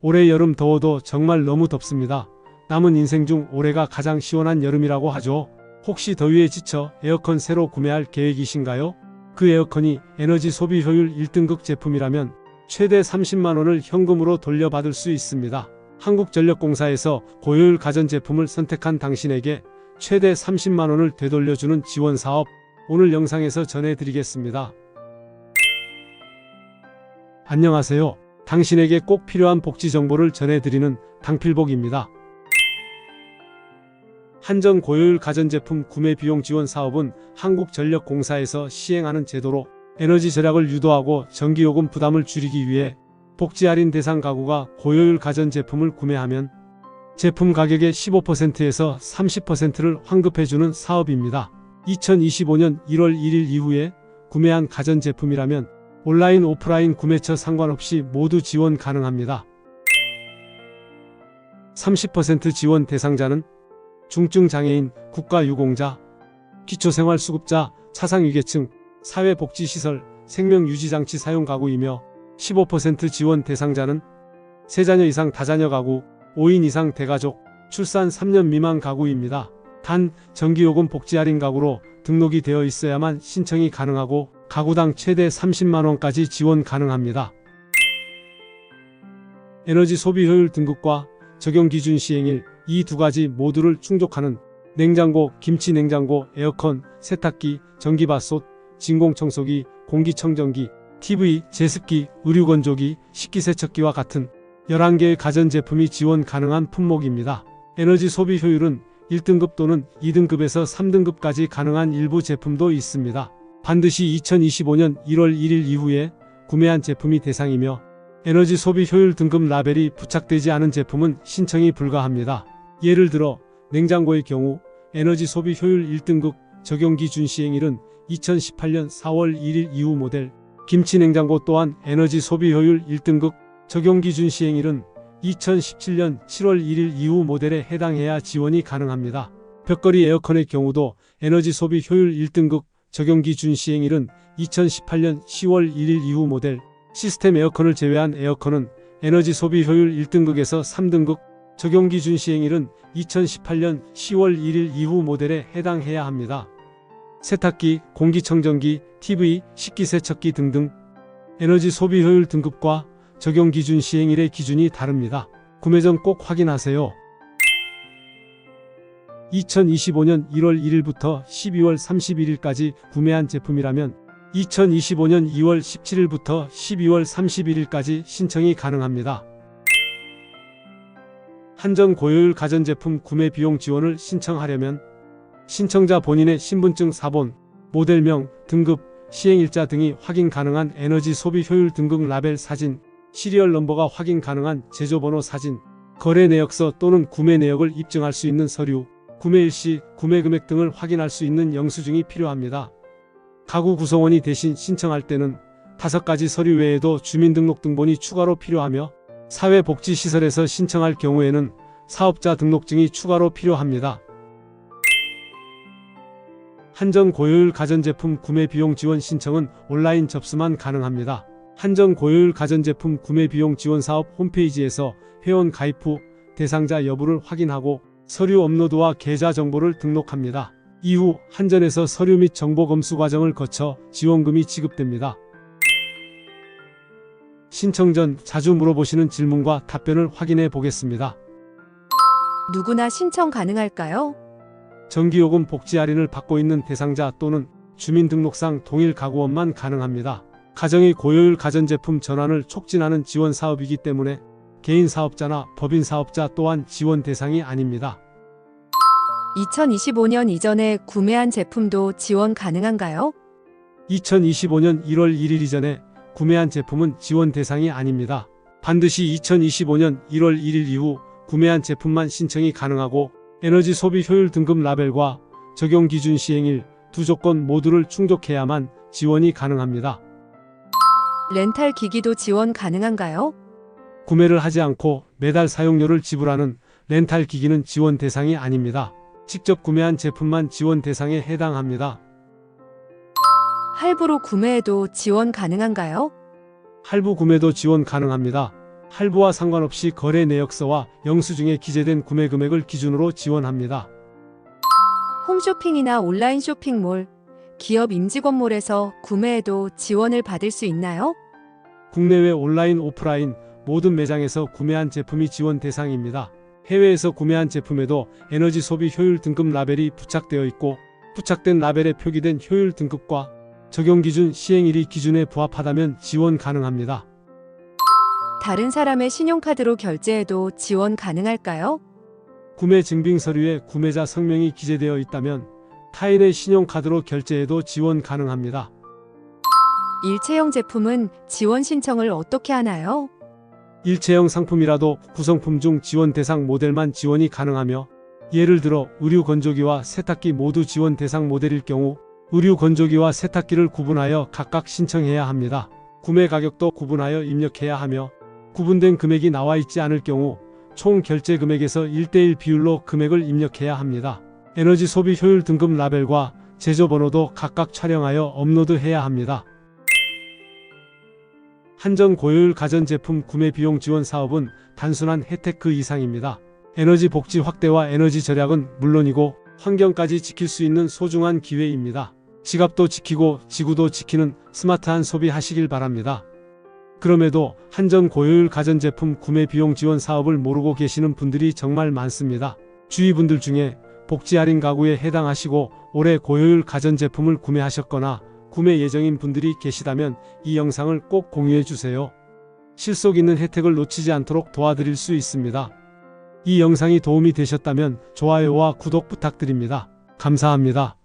올해 여름 더워도 정말 너무 덥습니다. 남은 인생 중 올해가 가장 시원한 여름이라고 하죠. 혹시 더위에 지쳐 에어컨 새로 구매할 계획이신가요? 그 에어컨이 에너지 소비 효율 1등급 제품이라면 최대 30만원을 현금으로 돌려받을 수 있습니다. 한국전력공사에서 고효율 가전제품을 선택한 당신에게 최대 30만원을 되돌려주는 지원사업, 오늘 영상에서 전해드리겠습니다. 안녕하세요. 당신에게 꼭 필요한 복지 정보를 전해드리는 당필복입니다. 한전 고효율 가전제품 구매 비용 지원 사업은 한국전력공사에서 시행하는 제도로 에너지 절약을 유도하고 전기요금 부담을 줄이기 위해 복지 할인 대상 가구가 고효율 가전제품을 구매하면 제품 가격의 15%에서 30%를 환급해주는 사업입니다. 2025년 1월 1일 이후에 구매한 가전제품이라면 온라인 오프라인 구매처 상관없이 모두 지원 가능합니다. 30% 지원 대상자는 중증장애인, 국가유공자, 기초생활수급자, 차상위계층, 사회복지시설, 생명유지장치 사용 가구이며 15% 지원 대상자는 3자녀 이상 다자녀 가구, 5인 이상 대가족, 출산 3년 미만 가구입니다. 단, 전기요금 복지 할인 가구로 등록이 되어 있어야만 신청이 가능하고 가구당 최대 30만원까지 지원 가능합니다. 에너지 소비 효율 등급과 적용 기준 시행일, 이 두 가지 모두를 충족하는 냉장고, 김치냉장고, 에어컨, 세탁기, 전기밥솥, 진공청소기, 공기청정기, TV, 제습기, 의류건조기, 식기세척기와 같은 11개의 가전제품이 지원 가능한 품목입니다. 에너지 소비 효율은 1등급 또는 2등급에서 3등급까지 가능한 일부 제품도 있습니다. 반드시 2025년 1월 1일 이후에 구매한 제품이 대상이며 에너지 소비 효율 등급 라벨이 부착되지 않은 제품은 신청이 불가합니다. 예를 들어 냉장고의 경우 에너지 소비 효율 1등급 적용 기준 시행일은 2018년 4월 1일 이후 모델, 김치냉장고 또한 에너지 소비 효율 1등급 적용 기준 시행일은 2017년 7월 1일 이후 모델에 해당해야 지원이 가능합니다. 벽걸이 에어컨의 경우도 에너지 소비 효율 1등급 적용 기준 시행일은 2018년 10월 1일 이후 모델, 시스템 에어컨을 제외한 에어컨은 에너지 소비 효율 1등급에서 3등급 적용 기준 시행일은 2018년 10월 1일 이후 모델에 해당해야 합니다. 세탁기, 공기청정기, TV, 식기세척기 등등 에너지 소비 효율 등급과 적용 기준 시행일의 기준이 다릅니다. 구매 전 꼭 확인하세요. 2025년 1월 1일부터 12월 31일까지 구매한 제품이라면 2025년 2월 17일부터 12월 31일까지 신청이 가능합니다. 한전 고효율 가전제품 구매 비용 지원을 신청하려면 신청자 본인의 신분증 사본, 모델명, 등급, 시행일자 등이 확인 가능한 에너지 소비 효율 등급 라벨 사진, 시리얼 넘버가 확인 가능한 제조번호 사진, 거래 내역서 또는 구매 내역을 입증할 수 있는 서류, 구매일 시, 구매 금액 등을 확인할 수 있는 영수증이 필요합니다. 가구 구성원이 대신 신청할 때는 5가지 서류 외에도 주민등록등본이 추가로 필요하며 사회복지시설에서 신청할 경우에는 사업자 등록증이 추가로 필요합니다. 한전 고효율 가전제품 구매 비용 지원 신청은 온라인 접수만 가능합니다. 한전 고효율 가전제품 구매 비용 지원 사업 홈페이지에서 회원 가입 후 대상자 여부를 확인하고 서류 업로드와 계좌 정보를 등록합니다. 이후 한전에서 서류 및 정보 검수 과정을 거쳐 지원금이 지급됩니다. 신청 전 자주 물어보시는 질문과 답변을 확인해 보겠습니다. 누구나 신청 가능할까요? 전기요금 복지 할인을 받고 있는 대상자 또는 주민등록상 동일 가구원만 가능합니다. 가정의 고효율 가전제품 전환을 촉진하는 지원 사업이기 때문에 개인 사업자나 법인 사업자 또한 지원 대상이 아닙니다. 2025년 이전에 구매한 제품도 지원 가능한가요? 2025년 1월 1일 이전에 구매한 제품은 지원 대상이 아닙니다. 반드시 2025년 1월 1일 이후 구매한 제품만 신청이 가능하고 에너지 소비 효율 등급 라벨과 적용 기준 시행일 두 조건 모두를 충족해야만 지원이 가능합니다. 렌탈 기기도 지원 가능한가요? 구매를 하지 않고 매달 사용료를 지불하는 렌탈 기기는 지원 대상이 아닙니다. 직접 구매한 제품만 지원 대상에 해당합니다. 할부로 구매해도 지원 가능한가요? 할부 구매도 지원 가능합니다. 할부와 상관없이 거래 내역서와 영수증에 기재된 구매 금액을 기준으로 지원합니다. 홈쇼핑이나 온라인 쇼핑몰, 기업 임직원몰에서 구매해도 지원을 받을 수 있나요? 국내외 온라인, 오프라인 모든 매장에서 구매한 제품이 지원 대상입니다. 해외에서 구매한 제품에도 에너지 소비 효율 등급 라벨이 부착되어 있고 부착된 라벨에 표기된 효율 등급과 적용 기준, 시행일이 기준에 부합하다면 지원 가능합니다. 다른 사람의 신용카드로 결제해도 지원 가능할까요? 구매 증빙 서류에 구매자 성명이 기재되어 있다면 타인의 신용카드로 결제해도 지원 가능합니다. 일체형 제품은 지원 신청을 어떻게 하나요? 일체형 상품이라도 구성품 중 지원 대상 모델만 지원이 가능하며, 예를 들어 의류 건조기와 세탁기 모두 지원 대상 모델일 경우 의류 건조기와 세탁기를 구분하여 각각 신청해야 합니다. 구매 가격도 구분하여 입력해야 하며, 구분된 금액이 나와 있지 않을 경우 총 결제 금액에서 1:1 비율로 금액을 입력해야 합니다. 에너지 소비 효율 등급 라벨과 제조 번호도 각각 촬영하여 업로드해야 합니다. 한전 고효율 가전제품 구매 비용 지원 사업은 단순한 혜택 그 이상입니다. 에너지 복지 확대와 에너지 절약은 물론이고 환경까지 지킬 수 있는 소중한 기회입니다. 지갑도 지키고 지구도 지키는 스마트한 소비 하시길 바랍니다. 그럼에도 한전 고효율 가전제품 구매 비용 지원 사업을 모르고 계시는 분들이 정말 많습니다. 주위 분들 중에 복지 할인 가구에 해당하시고 올해 고효율 가전제품을 구매하셨거나 구매 예정인 분들이 계시다면 이 영상을 꼭 공유해 주세요. 실속 있는 혜택을 놓치지 않도록 도와드릴 수 있습니다. 이 영상이 도움이 되셨다면 좋아요와 구독 부탁드립니다. 감사합니다.